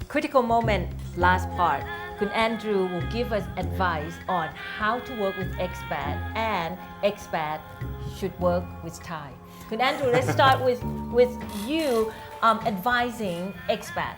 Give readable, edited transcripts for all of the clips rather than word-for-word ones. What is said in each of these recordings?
Critical Moment last part คุณแอนดรู will give us advice on how to work with expat and expat should work with Thai คุณแอนดรู let's start with you advising expat.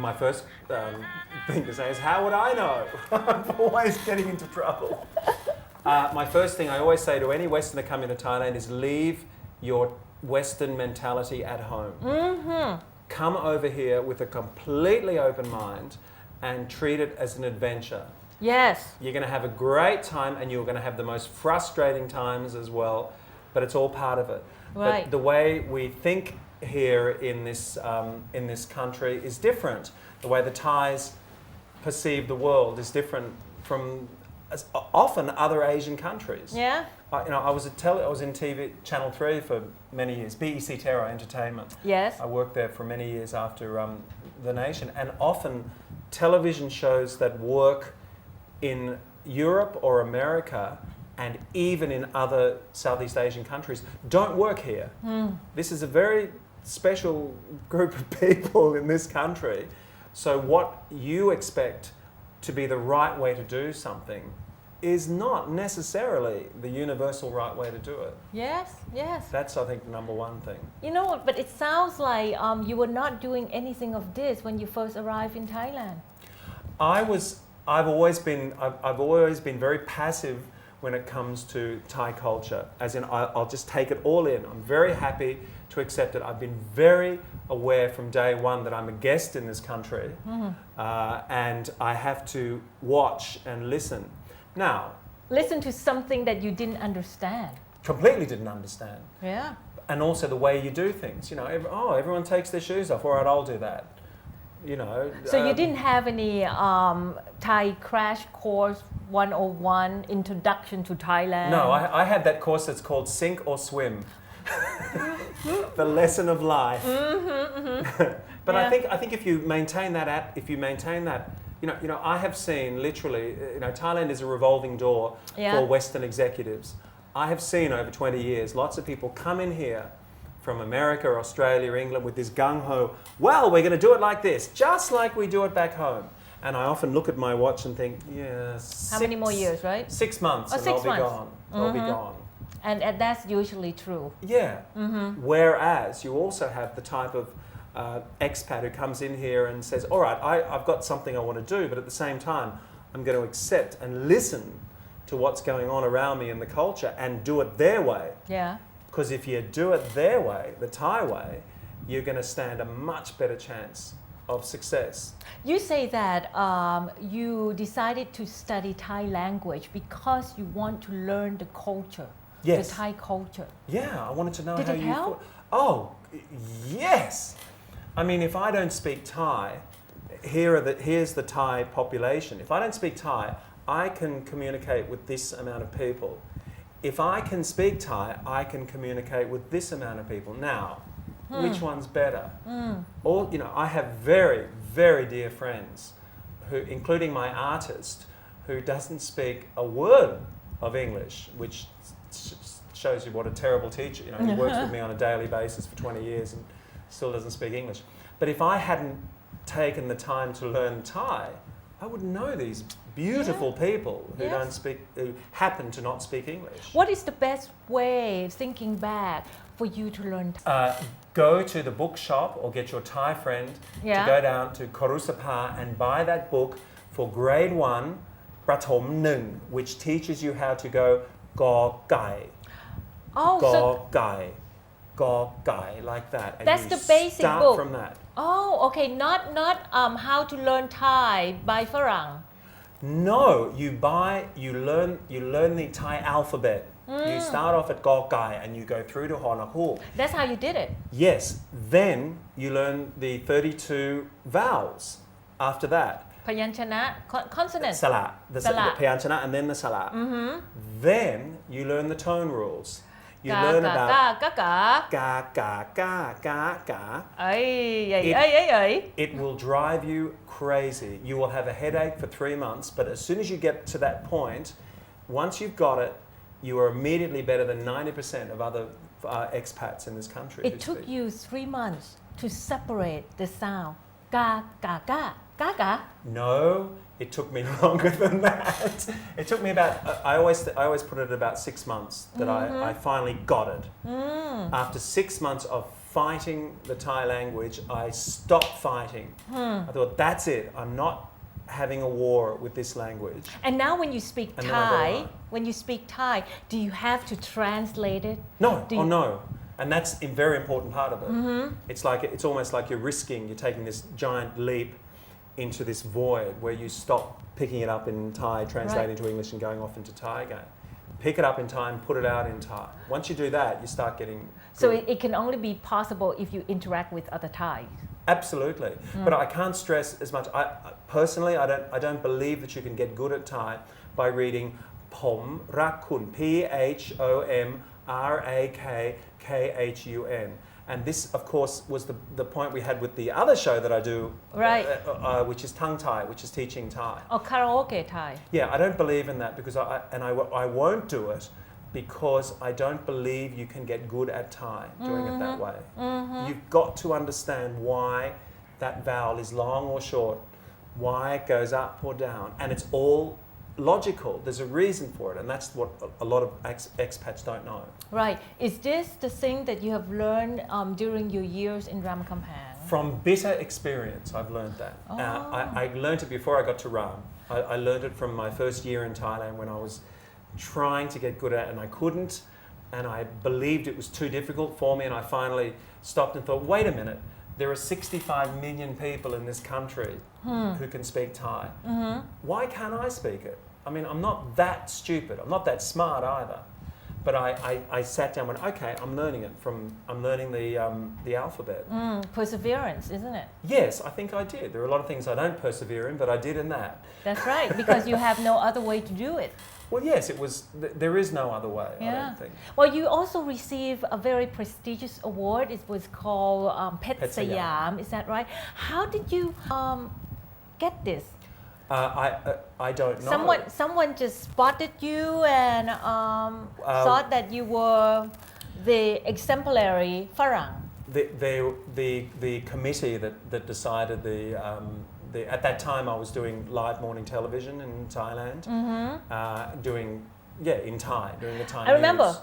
My first thing to say is, how would I know? I'm always getting into trouble. My first thing I always say to any Westerner coming to Thailand is leave your Western mentality at home. Come over here with a completely open mind and treat it as an adventure. Yes. You're going to have a great time and you're going to have the most frustrating times as well, but it's all part of it. Right. But the way we think here in this country is different. The way the Thais perceive the world is different from often other Asian countries. Yeah. I was in TV Channel 3 for many years, BEC Terra Entertainment. Yes. I worked there for many years after The Nation, and often television shows that work in Europe or America and even in other Southeast Asian countries don't work here. This is a very special group of people in this country. So what you expect to be the right way to do something is not necessarily the universal right way to do it. Yes, yes. That's, I think, the number one thing. You know, but it sounds like you were not doing anything of this when you first arrived in Thailand. I've always been very passive when it comes to Thai culture. As in, I'll just take it all in. I'm very happy to accept it. I've been very aware from day one that I'm a guest in this country, and I have to watch and listen. Now, Listen to something that you didn't understand. completely didn't understand. Yeah. And also the way you do things. You know, everyone takes their shoes off. All right, I'll do that. You know. So you didn't have any Thai crash course 101 introduction to Thailand? No, I had that course that's called Sink or Swim. The lesson of life. But Yeah. I think if you maintain that, you know, I have seen literally, Thailand is a revolving door Yeah. for Western executives. I have seen over 20 years lots of people come in here from America, Australia, England with this gung-ho, well, we're going to do it like this, just like we do it back home. And I often look at my watch and think, How many more years, right? 6 months Oh, and 6 I'll be months. gone. I'll be gone. And that's usually true. Yeah. Whereas you also have the type of expat who comes in here and says, all right, I've got something I want to do, but at the same time, I'm going to accept and listen to what's going on around me in the culture and do it their way. Yeah. Because if you do it their way, the Thai way, you're going to stand a much better chance of success. You say that you decided to study Thai language because you want to learn the culture, Yes. the Thai culture. Yeah, I wanted to know Did how it you help? Oh, yes. I mean, if I don't speak Thai, here's the Thai population. If I don't speak Thai, I can communicate with this amount of people. If I can speak Thai, I can communicate with this amount of people. Now, which one's better? I have very, very dear friends, who, including my artist, who doesn't speak a word of English, which shows you what a terrible teacher. He works with me on a daily basis for 20 years and still doesn't speak English. But if I hadn't taken the time to learn Thai, I wouldn't know these beautiful people who Yes. who happen to not speak English. What is the best way, thinking back, for you to learn Thai? Go to the bookshop or get your Thai friend to Yeah. go down to Korusapa and buy that book for grade 1, Prathom 1, which teaches you how to go Go Gai, Oh, Go so Gai, Go Gai, like that. And That's you the basic start book. from that. oh, okay, not how to learn Thai by ฝรั่ง No, you learn the Thai alphabet. You start off at Go Gai and you go through to Honakul. That's how you did it. Yes, then you learn the 32 vowels after that. พยัญชนะ consonant Sala, the Sala. Pyanchana and then the Sala. Then you learn the tone rules. You กา learn กา about กากากา ga, ga, ga, ga, ga. เอ้ยเอ้ย It- เอ้ยเอ้ยเอ้ย It will drive you crazy. You will have a headache for 3 months, but as soon as you get to that point, once you've got it, you are immediately better than 90% of other expats in this country. who It took speak. you 3 months to separate the sound Ga ga ga ga ga. No, it took me longer than that. It took me about, I always put it at about 6 months that I finally got it. After 6 months of fighting the Thai language, I stopped fighting. I thought, that's it. I'm not having a war with this language. And now when you speak And then I got it Thai, do you have to translate it? No, Do oh you- no. And that's a very important part of it. It's almost like you're taking this giant leap into this void where you stop picking it up in Thai, translating to English and going off into Thai again. Pick it up in Thai and put it out in Thai. Once you do that, you start getting So good. it can only be possible if you interact with other Thais. Absolutely. But I can't stress as much. Personally, I don't believe that you can get good at Thai by reading Pom Rak Kun, PHOMRAKKHUN. And this, of course, was the point we had with the other show that I do, Right. which is Tongue Thai, which is teaching Thai. Or karaoke Thai. Yeah, I don't believe in that because I won't do it because I don't believe you can get good at Thai doing it that way. You've got to understand why that vowel is long or short, why it goes up or down, and it's all logical. There's a reason for it, and that's what a lot of expats don't know. Right. Is this the thing that you have learned during your years in Ramkhamhaeng? From bitter experience, I've learned that. I learned it before I got to Ram. I learned it from my first year in Thailand when I was trying to get good at it and I couldn't, and I believed it was too difficult for me, and I finally stopped and thought, wait a minute, there are 65 million people in this country who can speak Thai. Why can't I speak it? I mean, I'm not that stupid. I'm not that smart either. But I sat down and went, okay, I'm learning it I'm learning the alphabet. Perseverance, isn't it? Yes, I think I did. There are a lot of things I don't persevere in, but I did in that. That's right, because you have no other way to do it. Well, yes, there is no other way, I Yeah. don't think. Well, you also received a very prestigious award. It was called Pet Pet Sayam. Sayam. Is that right? How did you get this? I don't know. Someone just spotted you and thought that you were the exemplary Farang. The committee that decided at that time I was doing live morning television in Thailand, in Thai, doing the Thai I remember. news.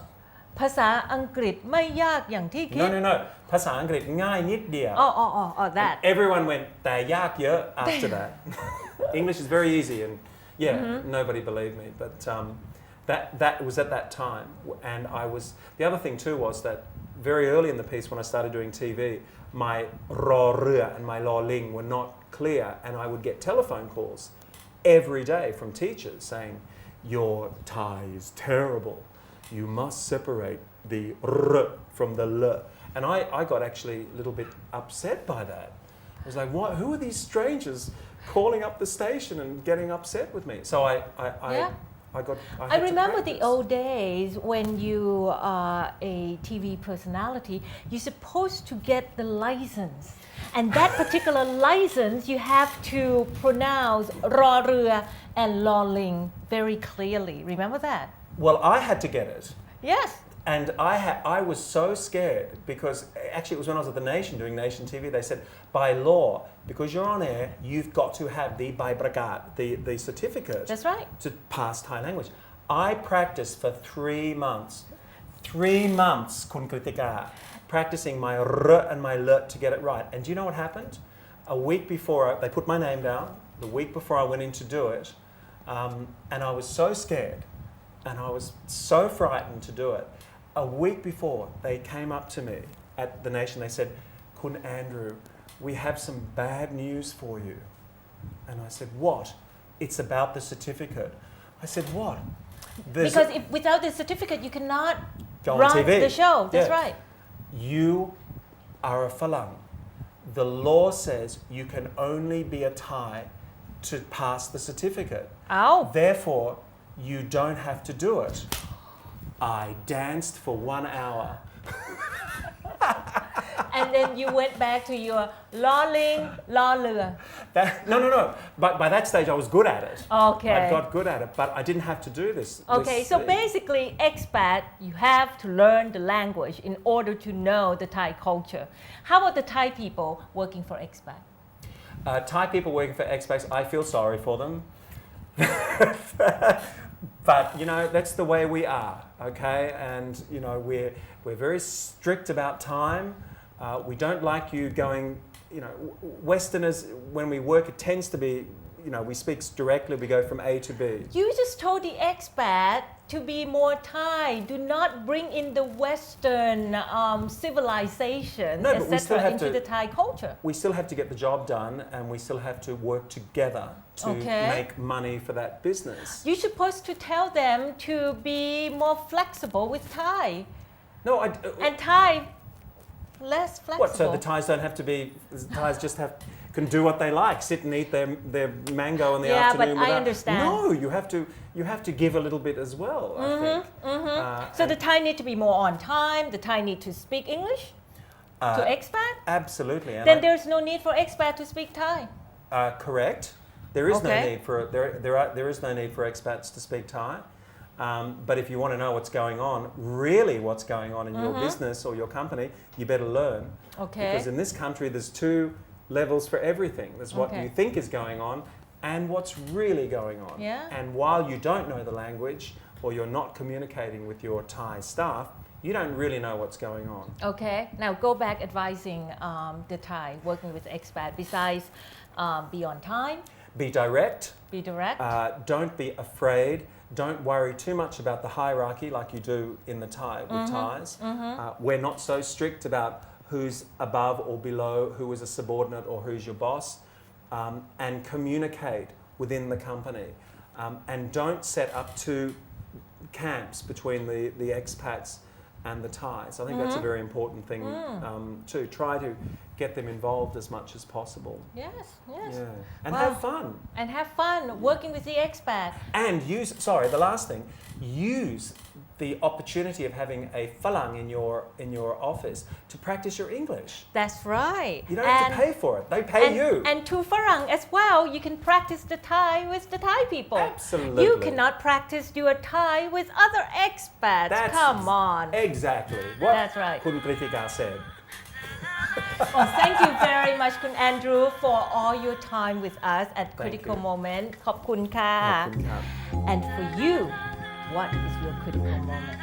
ภาษาอังกฤษไม่ยากอย่างที่คิด No. ภาษาอังกฤษง่ายนิดเดียว Oh, that. Everyone went แต่ยากเยอะ after that. English is very easy, and nobody believed me. But that was at that time, and the other thing too was that very early in the piece when I started doing TV, my rå รือ and my lå ling were not clear, and I would get telephone calls every day from teachers saying, your Thai is terrible. You must separate the r from the l. And I got actually a little bit upset by that. I was like, what? Who are these strangers calling up the station and getting upset with me? So I had to remember the practice. old days when you are a TV personality, you're supposed to get the license. And that particular license, you have to pronounce รอเรือ and ลอลิง very clearly. Remember that? Well, I had to get it. Yes. And I was so scared because actually it was when I was at the Nation doing Nation TV, they said by law, because you're on air, you've got to have the ใบประกาศ the certificate. That's right. To pass Thai language. I practiced for 3 months. 3 months, kun kritika, practicing my r and my l to get it right. And do you know what happened? A week before, they put my name down, the week before I went in to do it, and I was so scared. And I was so frightened to do it. A week before, they came up to me at the Nation. They said, Kun Andrew, we have some bad news for you. And I said, what? It's about the certificate. I said, what? Because without the certificate, you cannot Go on run TV. the show. That's Yeah. right. You are a Falang. The law says you can only be a Thai to pass the certificate. Oh. Therefore, you don't have to do it. I danced for 1 hour. And then you went back to your ล้อลิง ล้อเรือ No. But by that stage, I was good at it. Okay. I got good at it, but I didn't have to do this. Okay, this so thing. basically, expat, you have to learn the language in order to know the Thai culture. How about the Thai people working for expat? Thai people working for expats, I feel sorry for them. But you know, that's the way we are, okay? And you know, we're very strict about time. We don't like you going, you know, Westerners, when we work, it tends to be, you know, we speak directly, we go from A to B. You just told the expat to be more Thai. Do not bring in the Western civilization, No, but we still etc., have into to- the Thai culture. We still have to get the job done, and we still have to work together to Okay. make money for that business. You're supposed to tell them to be more flexible with Thai. No, And Thai, less flexible. what? So the Thais don't have to be. The Thais just can do what they like, sit and eat their mango in the Yeah, but afternoon. I understand. No, you have to give a little bit as well. I think. So the Thai need to be more on time. The Thai need to speak English to expat. Absolutely. And Then there's no need for expat to speak Thai. correct. There is no Okay. need for there is no need for expats to speak Thai. But if you want to know what's going on, really what's going on in your business or your company, you better learn. Okay. Because in this country, there's two levels for everything. There's what Okay. you think is going on and what's really going on. Yeah. And while you don't know the language or you're not communicating with your Thai staff, you don't really know what's going on. Okay. Now go back advising the Thai working with expat. Besides, be on time, Be direct. be direct. Don't be afraid. Don't worry too much about the hierarchy like you do in the Thai with Thais. We're not so strict about who's above or below, who is a subordinate or who's your boss, and communicate within the company. And don't set up two camps between the expats and the Thais. I think that's a very important thing too. Try to get them involved as much as possible. Yes, yes. Yeah. And Wow. have fun. And have fun working with the expat. And the last thing, use the opportunity of having a falang in your office to practice your English. That's right. You don't have to pay for it. They pay you. And to Farang as well, you can practice the Thai with the Thai people. Absolutely. You cannot practice your Thai with other expats. That's Come on. Exactly. What That's right. Kun Kritika said. Well, thank you very much, Kun Andrew, for all your time with us at Thank Critical you. Moment. ขอบคุณค่ะ ขอบคุณครับ And for you, what is your critical moment?